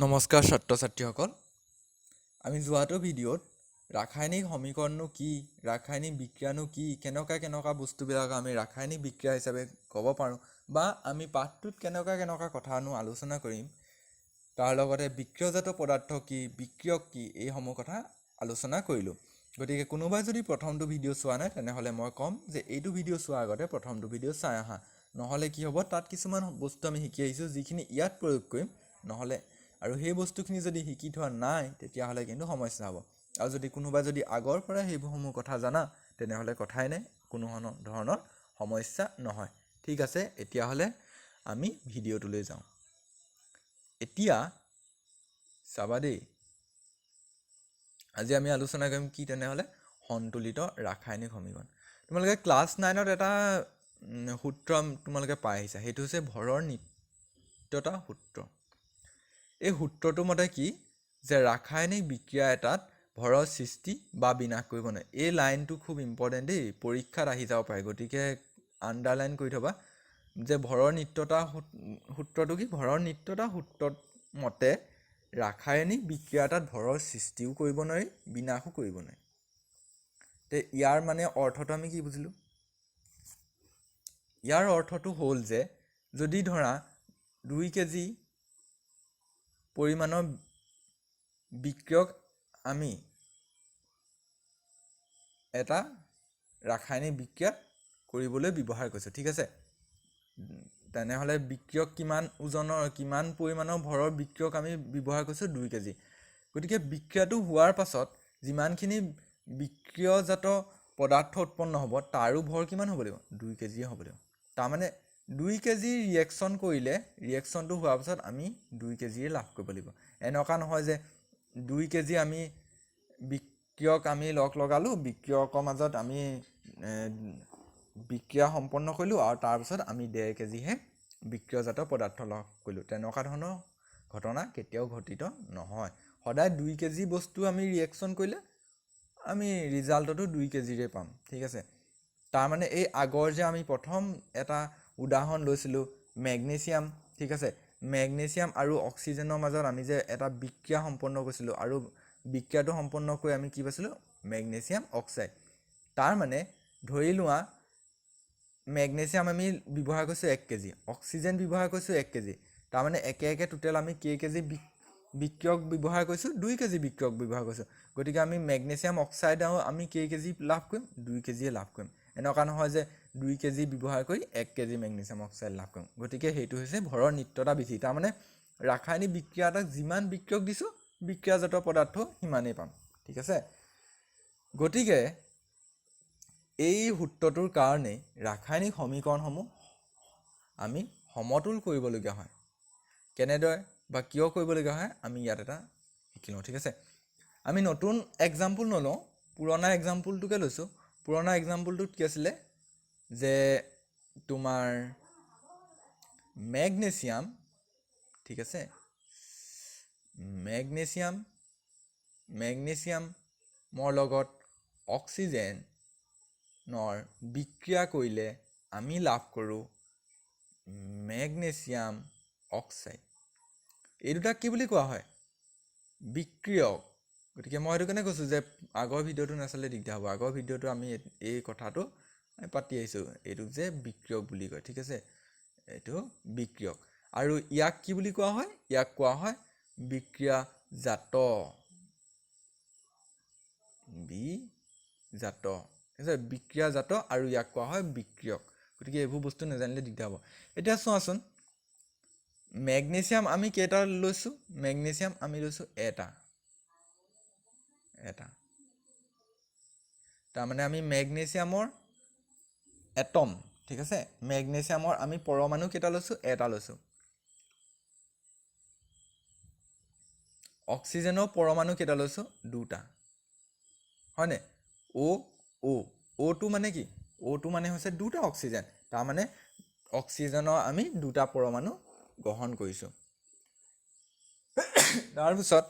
নমস্কাৰ ছাত্ৰ ছাত্ৰীসকল। আমি যোৱাটো ভিডিঅ'ত ৰাসায়নিক সমীকৰণনো কি, ৰাসায়নিক বিক্ৰিয়ানো কি, কেনেকুৱা বস্তুবিলাক আমি ৰাসায়নিক বিক্ৰিয়া হিচাপে ক'ব পাৰোঁ বা আমি পাঠটোত কেনেকুৱা কথানো আলোচনা কৰিম, তাৰ লগতে বিক্ৰিয়জাত পদাৰ্থ কি, বিক্ৰিয়ক কি, এইসমূহ কথা আলোচনা কৰিলোঁ। গতিকে কোনোবাই যদি প্ৰথমটো ভিডিঅ' চোৱা নাই তেনেহ'লে মই ক'ম যে এইটো ভিডিঅ' চোৱাৰ আগতে প্ৰথমটো ভিডিঅ' চাই আহা। নহ'লে কি হ'ব, তাত কিছুমান বস্তু আমি শিকি আহিছোঁ যিখিনি ইয়াত প্ৰয়োগ কৰিম, নহ'লে আৰু সেই বস্তুখিনি যদি শিকি থোৱা নাই তেতিয়াহ'লে কিন্তু সমস্যা হ'ব। আৰু যদি কোনোবাই যদি আগৰ পৰা সেইসমূহ কথা জানা তেনেহ'লে কথাই নাই, কোনো ধৰণৰ সমস্যা নহয়। ঠিক আছে, এতিয়াহ'লে আমি ভিডিঅ'টোলৈ যাওঁ। এতিয়া চাবা দেই, আজি আমি আলোচনা কৰিম কি তেনেহ'লে, সন্তুলিত ৰাসায়নিক সমীকৰণ। তোমালোকে ক্লাছ 9ত এটা সূত্ৰ তোমালোকে পাই আহিছা, সেইটো হৈছে ভৰৰ নিত্যতা সূত্ৰ। এই সূত্ৰটোৰ মতে কি যে ৰাসায়নিক বিক্ৰিয়া এটাত ভৰৰ সৃষ্টি বা বিনাশ কৰিব নোৱাৰে। এই লাইনটো খুব ইম্পৰ্টেণ্ট দেই, পৰীক্ষাত আহি যাব পাৰে, গতিকে আণ্ডাৰলাইন কৰি থ'বা যে ভৰৰ নিত্যতা সূত্ৰটো কি, ভৰৰ নিত্যতা সূত্ৰৰ মতে ৰাসায়নিক বিক্ৰিয়া এটাত ভৰৰ সৃষ্টিও কৰিব নোৱাৰি, বিনাশো কৰিব নোৱাৰি। তে ইয়াৰ মানে অৰ্থটো আমি কি বুজিলোঁ? ইয়াৰ অৰ্থটো হ'ল যে যদি ধৰা 2 কেজি পৰিমাণৰ বিক্ৰিয়ক আমি এটা ৰাসায়নিক বিক্ৰিয়া কৰিবলৈ ব্যৱহাৰ কৰিছোঁ, ঠিক আছে, তেনেহ'লে বিক্ৰিয়ক কিমান ওজনৰ, কিমান পৰিমাণৰ ভৰৰ বিক্ৰিয়ক আমি ব্যৱহাৰ কৰিছোঁ? 2 কেজি। গতিকে বিক্ৰিয়াটো হোৱাৰ পাছত যিমানখিনি বিক্ৰিয়জাত পদাৰ্থ উৎপন্ন হ'ব তাৰো ভৰ কিমান হ'ব লাগিব? 2 কেজিয়ে হ'ব লাগিব। তাৰমানে 2 কেজি ৰিয়েকশ্যন কৰিলে, ৰিয়েকশ্যনটো হোৱাৰ পাছত আমি 2 কেজিয়ে লাভ কৰিব লাগিব। এনেকুৱা নহয় যে 2 কেজি আমি বিক্ৰিয়ক আমি লগালোঁ, বিক্ৰিয়কৰ মাজত আমি বিক্ৰিয়া সম্পন্ন কৰিলোঁ আৰু তাৰপিছত আমি 1.5 কেজিহে বিক্ৰিয়জাত পদাৰ্থ লাভ কৰিলোঁ। তেনেকুৱা ধৰণৰ ঘটনা কেতিয়াও ঘটিত নহয়। সদায় 2 কেজি বস্তু আমি ৰিয়েকশ্যন কৰিলে আমি ৰিজাল্টতো 2 কেজিৰে পাম, ঠিক আছে। তাৰমানে এই আগৰ যে আমি প্ৰথম এটা উদাহৰণ লৈছিলোঁ মেগনেছিয়াম, ঠিক আছে, মেগনেছিয়াম আৰু অক্সিজেনৰ মাজত আমি যে এটা বিক্ৰিয়া সম্পন্ন কৰিছিলোঁ আৰু বিক্ৰিয়াটো সম্পন্ন কৰি আমি কি পাইছিলোঁ? Magnesium oxide. তাৰমানে ধৰি লোৱা মেগনেছিয়াম আমি ব্যৱহাৰ কৰিছোঁ 1 কেজি, অক্সিজেন ব্যৱহাৰ কৰিছোঁ 1 কেজি, তাৰমানে একে টোটেল আমি কেজি বিক্ৰিয়ক ব্যৱহাৰ কৰিছোঁ? 2 কেজি বিক্ৰিয়ক ব্যৱহাৰ কৰিছোঁ। গতিকে আমি মেগনেছিয়াম অক্সাইডো আমি কেজি লাভ কৰিম? 2 কেজিয়ে লাভ কৰিম। এনেকুৱা নহয় যে 2 কেজি ব্যৱহাৰ কৰি 1 কেজি মেগনেছিয়াম অক্সাইড লাভ কৰিম। গতিকে সেইটো হৈছে ভৰৰ নিত্যতা বিধি। তাৰমানে ৰাসায়নিক বিক্ৰিয়া এটাক যিমান বিক্ৰিয়ক দিছোঁ বিক্ৰিয়াজাত পদাৰ্থ সিমানেই পাম, ঠিক আছে। গতিকে এই সূত্ৰটোৰ কাৰণেই ৰাসায়নিক সমীকৰণসমূহ আমি সমতুল কৰিবলগীয়া হয়। কেনেদৰে বা কিয় কৰিবলগীয়া হয় আমি ইয়াত এটা শিকি লওঁ, ঠিক আছে। আমি নতুন এক্সাম্পল নলওঁ, পুৰণা এক্সাম্পলটোকে লৈছোঁ। পুৰণা এক্সাম্পলটোত কি আছিলে যে তোমাৰ মেগনেছিয়াম, ঠিক আছে, মেগনেছিয়ামৰ লগত অক্সিজেনৰ বিক্ৰিয়া কৰিলে আমি লাভ কৰোঁ মেগনেছিয়াম অক্সাইড। এই দুটাক কি বুলি কোৱা হয়? বিক্ৰিয়ক। গতিকে মই সেইটো কাৰণে কৈছোঁ যে আগৰ ভিডিঅ'টো নাচালে দিগদাৰ হ'ব। আগৰ ভিডিঅ'টো আমি এই কথাটো পাতি আহিছোঁ, এইটোক যে বিক্ৰিয়ক বুলি কয়, ঠিক আছে, এইটো বিক্ৰিয়ক। আৰু ইয়াক কি বুলি কোৱা হয়? ইয়াক কোৱা হয় বিক্ৰিয়াজাত, ঠিক আছে, বিক্ৰিয়াজাত, আৰু ইয়াক কোৱা হয় বিক্ৰিয়ক। গতিকে এইবোৰ বস্তু নাজানিলে দিগদাৰ হ'ব। এতিয়া চোৱাচোন, মেগনেছিয়াম আমি কেইটা লৈছোঁ? মেগনেছিয়াম আমি লৈছোঁ এটা। তাৰমানে আমি মেগনেছিয়ামৰ এটম, ঠিক আছে, মেগনেছিয়ামৰ আমি পৰমাণু কেইটা লৈছোঁ? এটা লৈছোঁ। অক্সিজেনৰ পৰমাণু কেইটা লৈছোঁ? 2টা, হয়নে? অ'টো মানে কি? অ'টো মানে হৈছে 2টা অক্সিজেন, তাৰমানে অক্সিজেনৰ আমি 2টা পৰমাণু গ্ৰহণ কৰিছোঁ। তাৰপিছত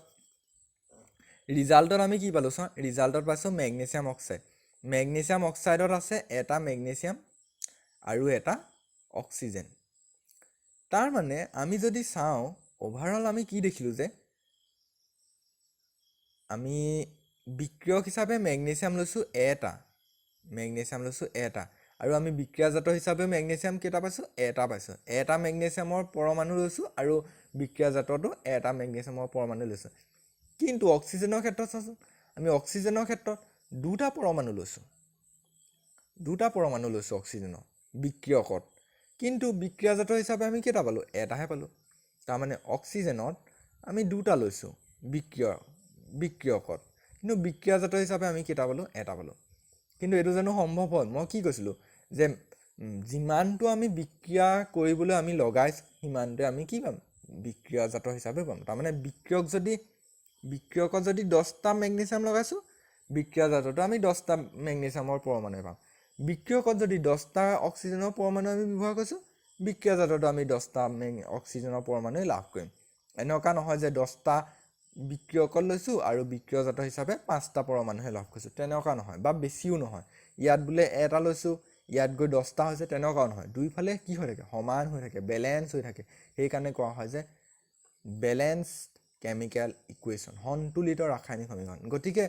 ৰিজাল্টত আমি কি পালোঁ? চাওঁ, ৰিজাল্টত পাইছোঁ মেগনেছিয়াম অক্সাইড। মেগনেছিয়াম অক্সাইডত আছে এটা মেগনেছিয়াম আৰু এটা অক্সিজেন। তাৰমানে আমি যদি চাওঁ অভাৰঅল আমি কি দেখিলোঁ যে আমি বিক্ৰিয়ক হিচাপে মেগনেছিয়াম লৈছোঁ এটা, আৰু আমি বিক্ৰিয়াজাত হিচাপে মেগনেছিয়াম কেইটা পাইছোঁ? এটা পাইছোঁ। এটা মেগনেছিয়ামৰ পৰমাণু লৈছোঁ আৰু বিক্ৰিয়াজাততো এটা মেগনেছিয়ামৰ পৰমাণু লৈছোঁ। কিন্তু অক্সিজেনৰ ক্ষেত্ৰত চাচোন, আমি অক্সিজেনৰ ক্ষেত্ৰত দুটা পৰমাণু লৈছোঁ অক্সিজেনৰ বিক্ৰিয়কত, কিন্তু বিক্ৰিয়াজাত হিচাপে আমি কেইটা পালোঁ? এটাহে পালোঁ। তাৰমানে অক্সিজেনত আমি দুটা লৈছোঁ বিক্ৰিয়কত, কিন্তু বিক্ৰিয়াজাত হিচাপে আমি কেইটা পালোঁ? এটা পালোঁ। কিন্তু এইটো জানো সম্ভৱ হয়? মই কি কৈছিলোঁ যে যিমানটো আমি বিক্ৰিয়া কৰিবলৈ আমি লগাইছোঁ সিমানটোৱে আমি কি পাম? বিক্ৰিয়াজাত হিচাপে পাম। তাৰমানে বিক্ৰিয়কত যদি 10টা মেগনেছিয়াম লগাইছোঁ, বিক্ৰিয়াজাততো আমি 10টা মেগনেছিয়ামৰ পৰমাণু পাম। বিক্ৰিয়কত যদি 10টা অক্সিজেনৰ পৰমাণু আমি ব্যৱহাৰ কৰিছোঁ, বিক্ৰিয়াজাততো আমি 10টা অক্সিজেনৰ পৰমাণুৱে লাভ কৰিম। এনেকুৱা নহয় যে 10টা বিক্ৰিয়কত লৈছোঁ আৰু বিক্ৰিয়াজাত হিচাপে 5টা পৰমাণুহে লাভ কৰিছোঁ, তেনেকুৱা নহয়, বা বেছিও নহয়। ইয়াত বোলে এটা লৈছোঁ, ইয়াত গৈ 10টা হৈছে, তেনেকুৱাও নহয়। দুইফালে কি হৈ থাকে? সমান হৈ থাকে, বেলেঞ্চ হৈ থাকে। সেইকাৰণে কোৱা হয় যে বেলেঞ্চড কেমিকেল ইকুৱেশ্যন, সন্তুলিত ৰাসায়নিক সমীকৰণ। গতিকে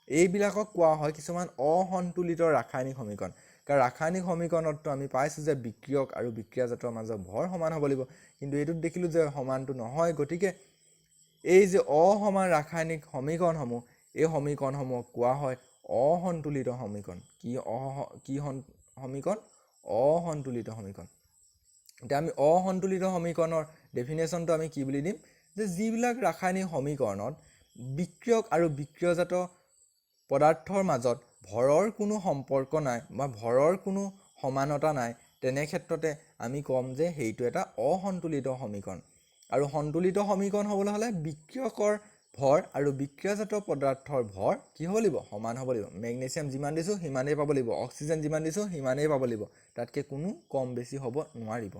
এইবিলাকক কোৱা হয় কিছুমান অসন্তুলিত ৰাসায়নিক সমীকৰণ। কাৰণ ৰাসায়নিক সমীকৰণততো আমি পাইছোঁ যে বিক্ৰিয়ক আৰু বিক্ৰিয়াজাতৰ মাজত ভৰ সমান হ'ব লাগিব, কিন্তু এইটোত দেখিলোঁ যে সমানটো নহয়। গতিকে এই যে অসমান ৰাসায়নিক সমীকৰণসমূহ, এই সমীকৰণসমূহক কোৱা হয় অসন্তুলিত সমীকৰণ। সমীকৰণ? অসন্তুলিত সমীকৰণ। এতিয়া আমি অসন্তুলিত সমীকৰণৰ ডেফিনেশ্যনটো আমি কি বুলি দিম? যে যিবিলাক ৰাসায়নিক সমীকৰণত বিক্ৰিয়ক আৰু বিক্ৰিয়জাত পদাৰ্থৰ মাজত ভৰৰ কোনো সম্পৰ্ক নাই বা ভৰৰ কোনো সমানতা নাই, তেনে ক্ষেত্ৰতে আমি ক'ম যে সেইটো এটা অসন্তুলিত সমীকৰণ। আৰু সন্তুলিত সমীকৰণ হ'বলৈ হ'লে বিক্ৰিয়কৰ ভৰ আৰু বিক্ৰিয়াজাত পদাৰ্থৰ ভৰ কি হ'ব লাগিব? সমান হ'ব লাগিব। মেগনেছিয়াম যিমান দিছোঁ সিমানেই পাব লাগিব, অক্সিজেন যিমান দিছোঁ সিমানেই পাব লাগিব, তাতকৈ কোনো কম বেছি হ'ব নোৱাৰিব।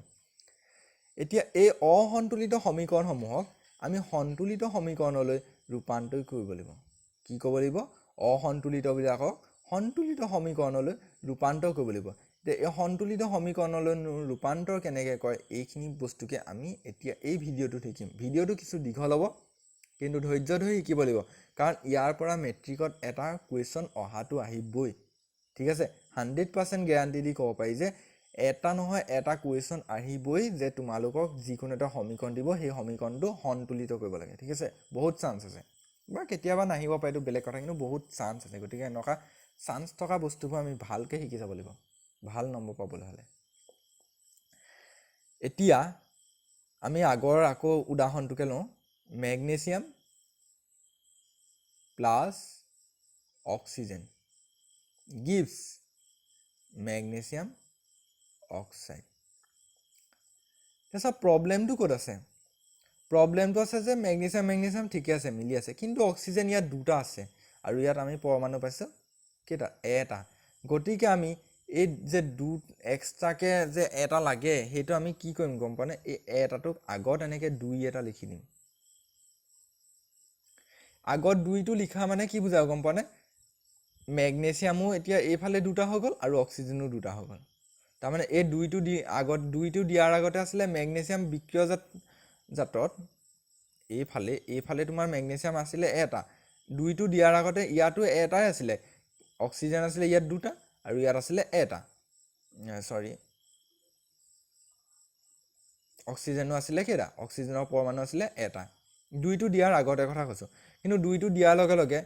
এতিয়া এই অসন্তুলিত সমীকৰণসমূহক আমি সন্তুলিত সমীকৰণলৈ ৰূপান্তৰ কৰিব লাগিব। কি ক'ব লাগিব? অসন্তুলিতবিলাকক সন্তুলিত সমীকৰণলৈ ৰূপান্তৰ কৰিব লাগিব। এতিয়া এই সন্তুলিত সমীকৰণলৈ ৰূপান্তৰ কেনেকৈ কৰে, এইখিনি বস্তুকে আমি এতিয়া এই ভিডিঅ'টোত শিকিম। ভিডিঅ'টো কিছু দীঘল হ'ব, কিন্তু ধৈৰ্য ধৰি শিকিব লাগিব, কাৰণ ইয়াৰ পৰা মেট্ৰিকত এটা কুৱেশ্যন অহাটো আহিবই। ঠিক আছে, 100% গেৰাণ্টি দি ক'ব পাৰি যে এটা নহয় এটা কুৱেশ্যন আহিবই, যে তোমালোকক যিকোনো এটা সমীকৰণ দিব, সেই সমীকৰণটো সন্তুলিত কৰিব লাগে। ঠিক আছে, বহুত চান্স আছে, বা কেতিয়াবা নাহিব পাৰে, এইটো বেলেগ কথা, কিন্তু বহুত চান্স আছে। গতিকে এনেকুৱা চান্স থকা বস্তুবোৰ আমি ভালকৈ শিকি যাব লাগিব ভাল নম্বৰ পাবলৈ হ'লে। এতিয়া আমি আগৰ আকৌ উদাহৰণটোকে লওঁ। Magnesium plus oxygen gives magnesium oxide. তাৰপিছত প্ৰব্লেমটো ক'ত আছে? প্ৰব্লেমটো আছে যে মেগনেছিয়াম ঠিকে আছে, মিলি আছে, কিন্তু অক্সিজেন ইয়াত দুটা আছে, আৰু ইয়াত আমি পৰমাণু পাইছোঁ কেইটা? এটা। গতিকে আমি এই যে এক্সট্ৰাকৈ যে এটা লাগে, সেইটো আমি কি কৰিম গম পোৱা নে? এই এটাটোক আগত এনেকৈ 2 এটা লিখি দিম। আগত 2টো লিখা মানে কি বুজায় গম পোৱা নে? মেগনেছিয়ামো এতিয়া এইফালে দুটা হৈ গ'ল আৰু অক্সিজেনো দুটা হৈ গ'ল। তাৰমানে এই 2টো দিয়াৰ আগতে আছিলে মেগনেছিয়াম বিক্ৰিয়জাতত এইফালে তোমাৰ মেগনেছিয়াম আছিলে এটা, 2টো দিয়াৰ আগতে ইয়াতো এটাই আছিলে, অক্সিজেন আছিলে ইয়াত দুটা আৰু ইয়াত আছিলে এটা, অক্সিজেনো আছিলে কেইটা? অক্সিজেনৰ পৰমাণু আছিলে এটা। 2টো দিয়াৰ আগতে কথা কৈছোঁ, কিন্তু 2টো দিয়াৰ লগে লগে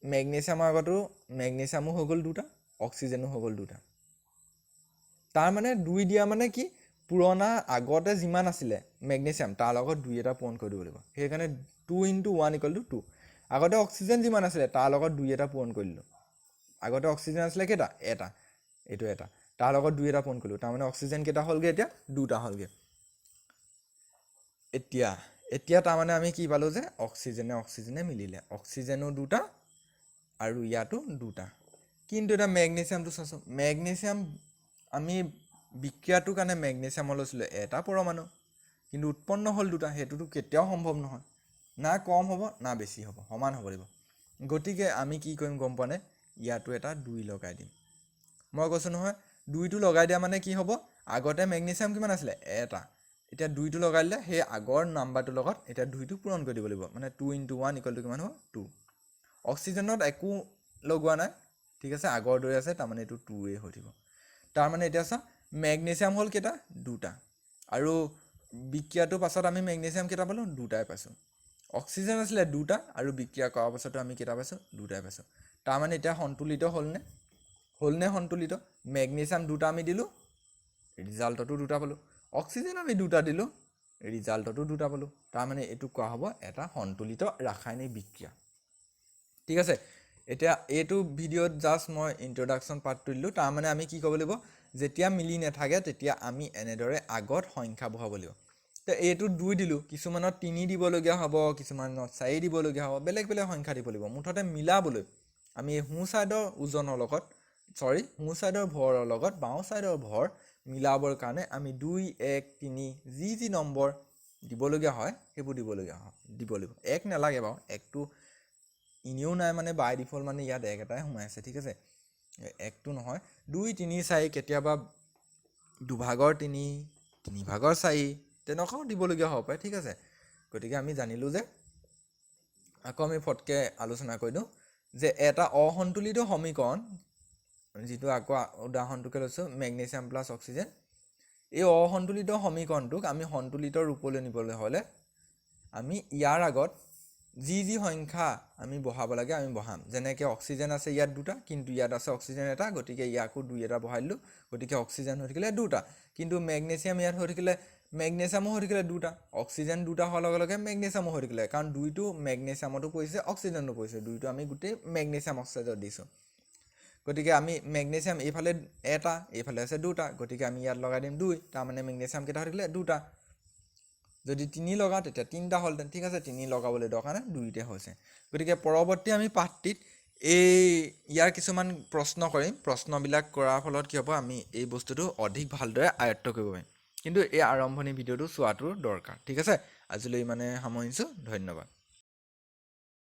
মেগনেছিয়ামৰ আগতো মেগনেছিয়ামো হৈ গ'ল দুটা, অক্সিজেনো হৈ গ'ল দুটা। তাৰমানে 2 দিয়া মানে কি? পুৰণা আগতে যিমান আছিলে মেগনেছিয়াম তাৰ লগত 2 এটা পূৰণ কৰি দিব লাগিব। সেইকাৰণে 2 × 1 = 2। আগতে অক্সিজেন যিমান আছিলে তাৰ লগত 2 এটা পূৰণ কৰি দিলোঁ। আগতে অক্সিজেন আছিলে কেইটা? এটা, এইটো এটা, তাৰ লগত 2 এটা পূৰণ কৰিলোঁ, তাৰমানে অক্সিজেন কেইটা হ'লগৈ? এতিয়া 2টা হ'লগৈ। এতিয়া তাৰমানে আমি কি পালোঁ যে অক্সিজেনে মিলিলে, অক্সিজেনো দুটা আৰু ইয়াতো দুটা। কিন্তু এতিয়া মেগনেছিয়ামটো চাচোন, মেগনেছিয়াম আমি বিক্ৰিয়াটোৰ কাৰণে মেগনেছিয়ামৰ লৈছিলোঁ এটা পৰমাণু, কিন্তু উৎপন্ন হ'ল দুটা। সেইটোতো কেতিয়াও সম্ভৱ নহয়, না কম হ'ব না বেছি হ'ব, সমান হ'ব লাগিব। গতিকে আমি কি কৰিম গম পোৱা নে? ইয়াতো এটা 2 লগাই দিম। মই কৈছোঁ নহয়, 2টো লগাই দিয়া মানে কি হ'ব? আগতে মেগনেছিয়াম কিমান আছিলে? এটা। এতিয়া 2টো লগাই দিলে সেই আগৰ নাম্বাৰটোৰ লগত এতিয়া 2টো পূৰণ কৰি দিব লাগিব, মানে 2 × 1 = কিমান হ'ব? 2। অক্সিজেনত একো লগোৱা নাই, ঠিক আছে, আগৰ দৰে আছে, তাৰমানে এইটো 2A হৈ থাকিব। তাৰমানে এতিয়া চা মেগনেছিয়াম হ'ল কেইটা 2টা, আৰু বিক্ৰিয়াটোৰ পাছত আমি মেগনেছিয়াম কেইটা পালোঁ 2টাই পাইছোঁ। অক্সিজেন আছিলে 2টা আৰু বিক্ৰিয়া কৰাৰ পাছতো আমি কেইটা পাইছোঁ 2টাই পাইছোঁ। তাৰমানে এতিয়া সন্তুলিত হ'লনে সন্তুলিত? মেগনেছিয়াম 2টা আমি দিলোঁ, ৰিজাল্টতো 2টা পালোঁ। অক্সিজেন আমি 2টা দিলোঁ, ৰিজাল্টতো 2টা পালোঁ। তাৰমানে এইটো কোৱা হ'ব এটা সন্তুলিত ৰাসায়নিক বিক্ৰিয়া। ঠিক আছে, এতিয়া এইটো ভিডিঅ'ত জাষ্ট মই ইন্ট্ৰডাকশ্যন পাৰ্টটো দিলোঁ। তাৰমানে আমি কি ক'ব লাগিব, যেতিয়া মিলি নাথাকে তেতিয়া আমি এনেদৰে আগত সংখ্যা বহাব লাগিব। তো এইটো 2 দিলোঁ, কিছুমানত 3 দিবলগীয়া হ'ব, কিছুমানত 4 দিবলগীয়া হ'ব, বেলেগ বেলেগ সংখ্যা দিব লাগিব। মুঠতে মিলাবলৈ আমি সোঁ ছাইডৰ ওজনৰ লগত সোঁ ছাইডৰ ভৰৰ লগত বাওঁ ছাইডৰ ভৰ মিলাবৰ কাৰণে আমি 2, 1, 3 যি নম্বৰ দিবলগীয়া হয় সেইবোৰ দিব লাগিব। 1 নালাগে বাৰু, 1টো এনেও নাই, মানে বাই ডিফল্ট মানে ইয়াত 1 এটাই সোমাই আছে, ঠিক আছে, 1টো নহয়। 2, 3, 4 কেতিয়াবা দুভাগৰ 3, 3 ভাগৰ 4 তেনেকুৱাও দিবলগীয়া হ'ব পাৰে, ঠিক আছে। গতিকে আমি জানিলোঁ যে, আকৌ আমি ফটকৈ আলোচনা কৰি দিওঁ যে এটা অসন্তুলিত সমীকৰণ, যিটো আকৌ উদাহৰণটোকে লৈছোঁ মেগনেছিয়াম প্লাছ অক্সিজেন, এই অসন্তুলিত সমীকৰণটোক আমি সন্তুলিত ৰূপলৈ নিবলৈ হ'লে আমি ইয়াৰ আগত যি সংখ্যা আমি বহাব লাগে আমি বহাম। যেনেকৈ অক্সিজেন আছে ইয়াত 2টা, কিন্তু ইয়াত আছে অক্সিজেন এটা, গতিকে ইয়াকো 2 এটা বহাই দিলোঁ, গতিকে অক্সিজেন হৈ থাকিলে 2টা। কিন্তু মেগনেছিয়াম ইয়াত হৈ থাকিলে মেগনেছিয়ামো হৈ থাকিলে 2টা, অক্সিজেন 2টা হোৱাৰ লগে লগে মেগনেছিয়ামো হৈ থাকিলে, কাৰণ 2টো মেগনেছিয়ামতো পৰিছে অক্সিজেনতো পৰিছে, 2টো আমি গোটেই মেগনেছিয়াম অক্সাইডত দিছোঁ। গতিকে আমি মেগনেছিয়াম এইফালে এটা, এইফালে আছে 2টা, গতিকে আমি ইয়াত লগাই দিম 2, তাৰমানে মেগনেছিয়াম কেইটা হৈ থাকিলে 2টা। যদি 3 লগাওঁ তেতিয়া 3টা হ'লহেঁতেন, ঠিক আছে, 3 লগাবলৈ দৰকাৰ নাই, 2তে হৈছে। গতিকে পৰৱৰ্তী আমি পাঠটিত ইয়াৰ কিছুমান প্ৰশ্ন কৰিম, প্ৰশ্নবিলাক কৰাৰ ফলত কি হ'ব, আমি এই বস্তুটো অধিক ভালদৰে আয়ত্ব কৰিব পাৰিম। কিন্তু এই আৰম্ভণি ভিডিঅ'টো চোৱাটো দৰকাৰ, ঠিক আছে। আজিলৈ ইমানে সামৰিছোঁ, ধন্যবাদ।